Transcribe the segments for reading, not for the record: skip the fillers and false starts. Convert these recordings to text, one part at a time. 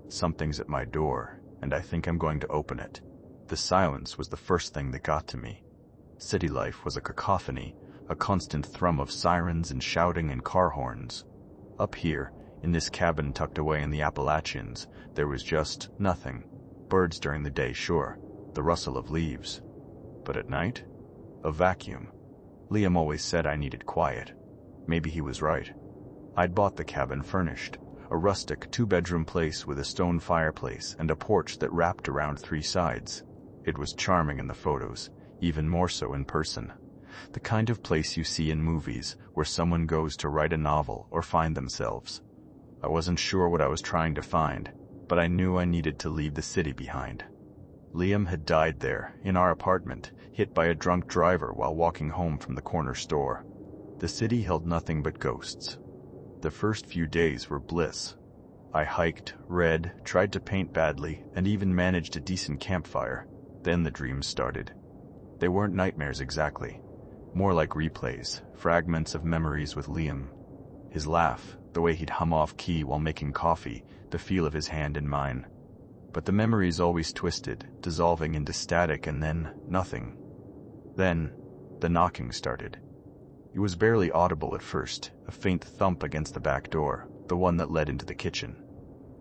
Something's at my door, and I think I'm going to open it. The silence was the first thing that got to me. City life was a cacophony, a constant thrum of sirens and shouting and car horns. Up here, in this cabin tucked away in the Appalachians, there was just nothing. Birds during the day, sure, the rustle of leaves. But at night? A vacuum. Liam always said I needed quiet. Maybe he was right. I'd bought the cabin furnished, a rustic 2-bedroom place with a stone fireplace and a porch that wrapped around 3 sides. It was charming in the photos, even more so in person. The kind of place you see in movies where someone goes to write a novel or find themselves. I wasn't sure what I was trying to find, but I knew I needed to leave the city behind. Liam had died there, in our apartment, hit by a drunk driver while walking home from the corner store. The city held nothing but ghosts. The first few days were bliss. I hiked, read, tried to paint badly, and even managed a decent campfire. Then the dreams started. They weren't nightmares exactly. More like replays, fragments of memories with Liam. His laugh, the way he'd hum off key while making coffee, the feel of his hand in mine. But the memories always twisted, dissolving into static and then nothing. Then, the knocking started. It was barely audible at first, a faint thump against the back door, the one that led into the kitchen.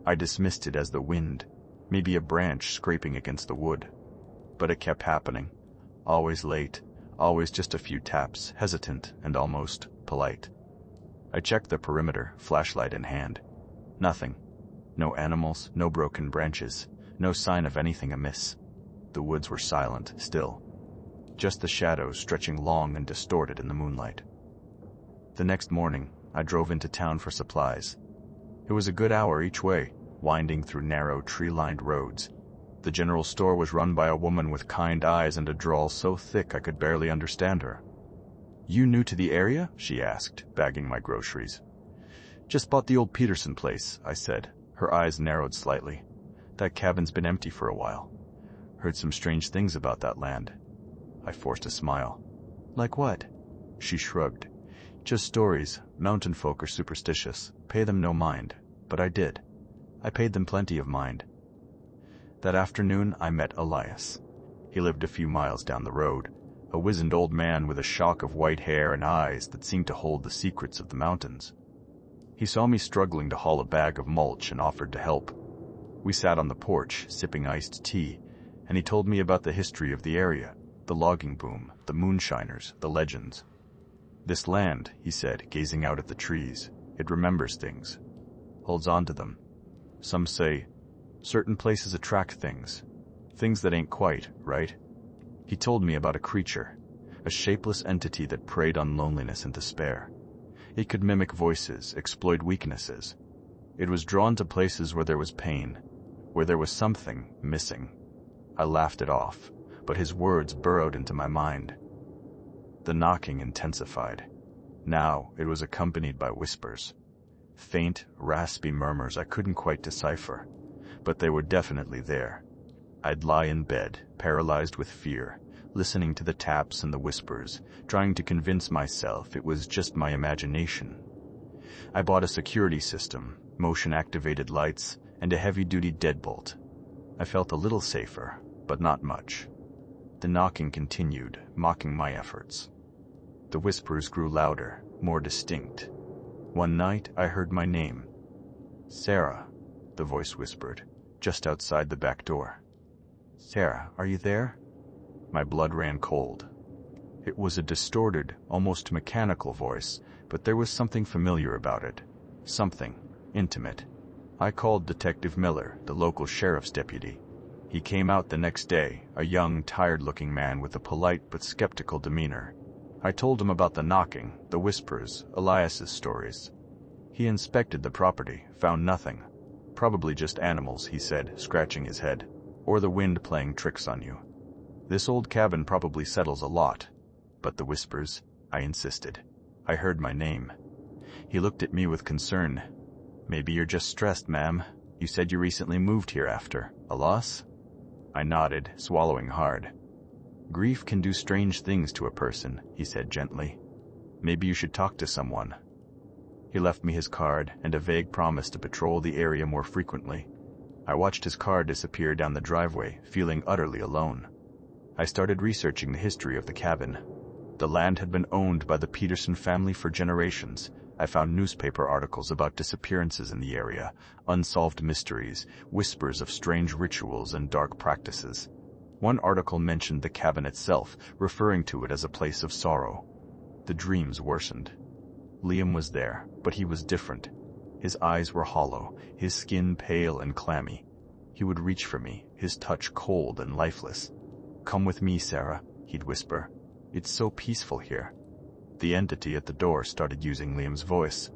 I dismissed it as the wind, maybe a branch scraping against the wood. But it kept happening. Always late, always just a few taps, hesitant and almost polite. I checked the perimeter, flashlight in hand. Nothing. No animals, no broken branches, no sign of anything amiss. The woods were silent, still. Just the shadows stretching long and distorted in the moonlight. The next morning, I drove into town for supplies. It was a good hour each way, winding through narrow, tree-lined roads. The general store was run by a woman with kind eyes and a drawl so thick I could barely understand her. "You new to the area?" she asked, bagging my groceries. "Just bought the old Peterson place," I said. Her eyes narrowed slightly. "That cabin's been empty for a while. Heard some strange things about that land." I forced a smile. "Like what?" She shrugged. "Just stories. Mountain folk are superstitious. Pay them no mind. But I did. I paid them plenty of mind." That afternoon I met Elias. He lived a few miles down the road, a wizened old man with a shock of white hair and eyes that seemed to hold the secrets of the mountains. He saw me struggling to haul a bag of mulch and offered to help. We sat on the porch, sipping iced tea, and he told me about the history of the area, the logging boom, the moonshiners, the legends. "This land," he said, gazing out at the trees, "it remembers things, holds on to them. Some say, certain places attract things that ain't quite, right?" He told me about a creature, a shapeless entity that preyed on loneliness and despair. It could mimic voices, exploit weaknesses. It was drawn to places where there was pain, where there was something missing. I laughed it off, but his words burrowed into my mind. The knocking intensified. Now it was accompanied by whispers. Faint, raspy murmurs I couldn't quite decipher, but they were definitely there. I'd lie in bed, paralyzed with fear, listening to the taps and the whispers, trying to convince myself it was just my imagination. I bought a security system, motion-activated lights, and a heavy-duty deadbolt. I felt a little safer, but not much. The knocking continued, mocking my efforts. The whispers grew louder, more distinct. One night, I heard my name. "Sarah," the voice whispered, just outside the back door. "Sarah, are you there?" My blood ran cold. It was a distorted, almost mechanical voice, but there was something familiar about it. Something intimate. I called Detective Miller, the local sheriff's deputy. He came out the next day, a young, tired-looking man with a polite but skeptical demeanor. I told him about the knocking, the whispers, Elias's stories. He inspected the property, found nothing. "Probably just animals," he said, scratching his head. "Or the wind playing tricks on you. This old cabin probably settles a lot." "But the whispers," I insisted. I heard my name. He looked at me with concern. "Maybe you're just stressed, ma'am. You said you recently moved here after a loss?" I nodded, swallowing hard. "Grief can do strange things to a person," he said gently. "Maybe you should talk to someone." He left me his card and a vague promise to patrol the area more frequently. I watched his car disappear down the driveway, feeling utterly alone. I started researching the history of the cabin. The land had been owned by the Peterson family for generations. I found newspaper articles about disappearances in the area, unsolved mysteries, whispers of strange rituals and dark practices. One article mentioned the cabin itself, referring to it as a place of sorrow. The dreams worsened. Liam was there, but he was different. His eyes were hollow, his skin pale and clammy. He would reach for me, his touch cold and lifeless. "Come with me, Sarah," he'd whisper. "It's so peaceful here." The entity at the door started using Liam's voice.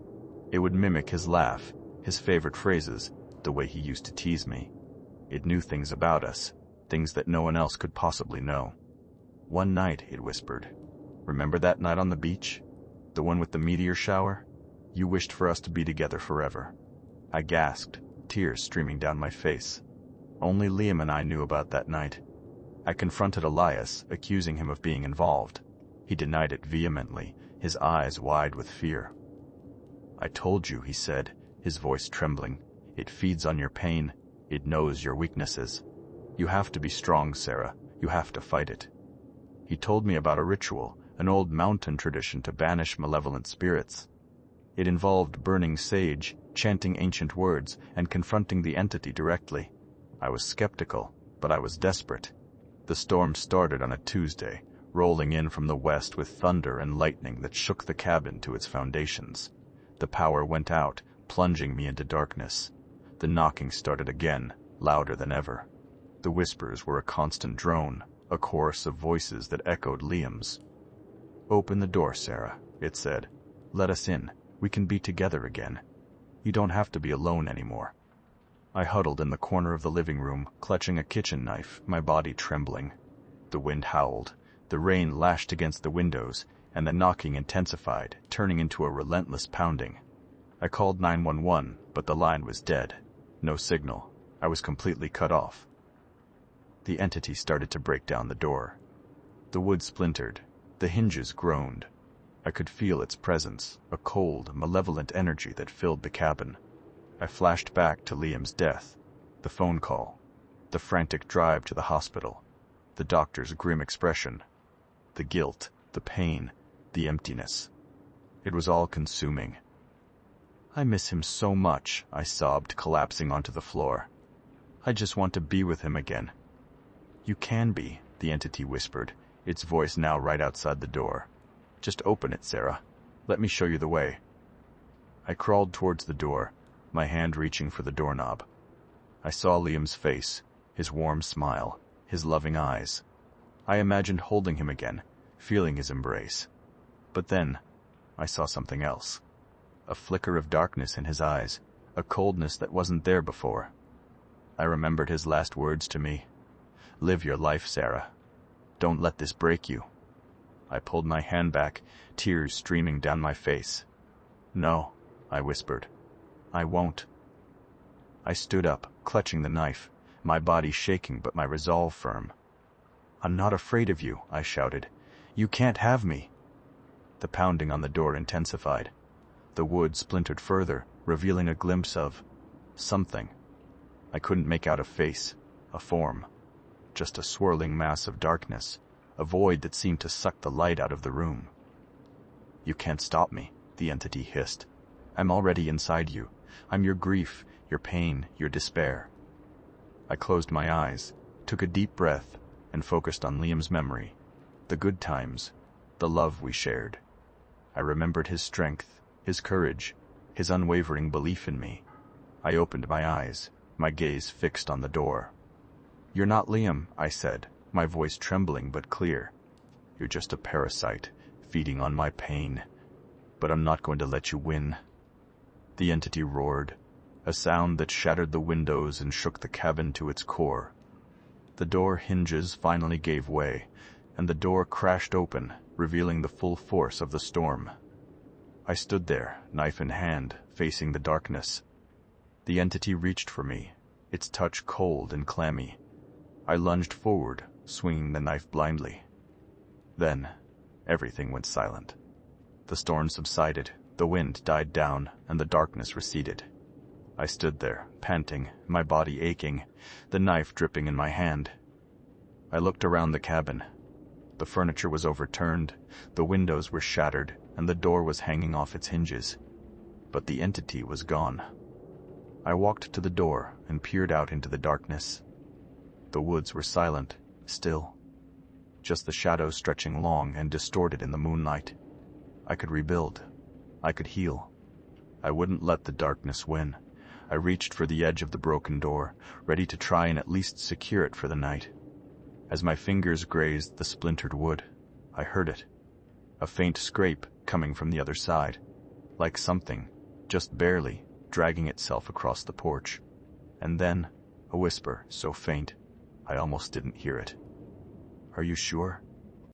It would mimic his laugh, his favorite phrases, the way he used to tease me. It knew things about us, things that no one else could possibly know. "One night," it whispered. "Remember that night on the beach? The one with the meteor shower? You wished for us to be together forever." I gasped, tears streaming down my face. Only Liam and I knew about that night. I confronted Elias, accusing him of being involved. He denied it vehemently, his eyes wide with fear. "I told you," he said, his voice trembling. "It feeds on your pain. It knows your weaknesses. You have to be strong, Sarah. You have to fight it." He told me about a ritual, an old mountain tradition to banish malevolent spirits. It involved burning sage, chanting ancient words, and confronting the entity directly. I was skeptical, but I was desperate. The storm started on a Tuesday, rolling in from the west with thunder and lightning that shook the cabin to its foundations. The power went out, plunging me into darkness. The knocking started again, louder than ever. The whispers were a constant drone, a chorus of voices that echoed Liam's. "Open the door, Sarah," it said. "Let us in. We can be together again. You don't have to be alone anymore." I huddled in the corner of the living room, clutching a kitchen knife, my body trembling. The wind howled, the rain lashed against the windows, and the knocking intensified, turning into a relentless pounding. I called 911, but the line was dead. No signal. I was completely cut off. The entity started to break down the door. The wood splintered. The hinges groaned. I could feel its presence, a cold, malevolent energy that filled the cabin. I flashed back to Liam's death, the phone call, the frantic drive to the hospital, the doctor's grim expression, the guilt, the pain, the emptiness. It was all consuming. "I miss him so much," I sobbed, collapsing onto the floor. "I just want to be with him again." "You can be," the entity whispered, its voice now right outside the door. "Just open it, Sarah. Let me show you the way." I crawled towards the door, my hand reaching for the doorknob. I saw Liam's face, his warm smile, his loving eyes. I imagined holding him again, feeling his embrace. But then, I saw something else. A flicker of darkness in his eyes, a coldness that wasn't there before. I remembered his last words to me. "Live your life, Sarah. Don't let this break you." I pulled my hand back, tears streaming down my face. "No," I whispered. "I won't." I stood up, clutching the knife, my body shaking but my resolve firm. "I'm not afraid of you," I shouted. "You can't have me." The pounding on the door intensified. The wood splintered further, revealing a glimpse of something. I couldn't make out a face, a form. Just a swirling mass of darkness, a void that seemed to suck the light out of the room. "You can't stop me," the entity hissed. "I'm already inside you. I'm your grief, your pain, your despair." I closed my eyes, took a deep breath, and focused on Liam's memory, the good times, the love we shared. I remembered his strength, his courage, his unwavering belief in me. I opened my eyes, my gaze fixed on the door. "You're not Liam," I said, my voice trembling but clear. "You're just a parasite, feeding on my pain. But I'm not going to let you win." The entity roared, a sound that shattered the windows and shook the cabin to its core. The door hinges finally gave way, and the door crashed open, revealing the full force of the storm. I stood there, knife in hand, facing the darkness. The entity reached for me, its touch cold and clammy. I lunged forward, swinging the knife blindly. Then, everything went silent. The storm subsided, the wind died down, and the darkness receded. I stood there, panting, my body aching, the knife dripping in my hand. I looked around the cabin. The furniture was overturned, the windows were shattered, and the door was hanging off its hinges. But the entity was gone. I walked to the door and peered out into the darkness. The woods were silent, still. Just the shadows stretching long and distorted in the moonlight. I could rebuild. I could heal. I wouldn't let the darkness win. I reached for the edge of the broken door, ready to try and at least secure it for the night. As my fingers grazed the splintered wood, I heard it. A faint scrape coming from the other side, like something, just barely, dragging itself across the porch. And then, a whisper so faint, I almost didn't hear it. "Are you sure?"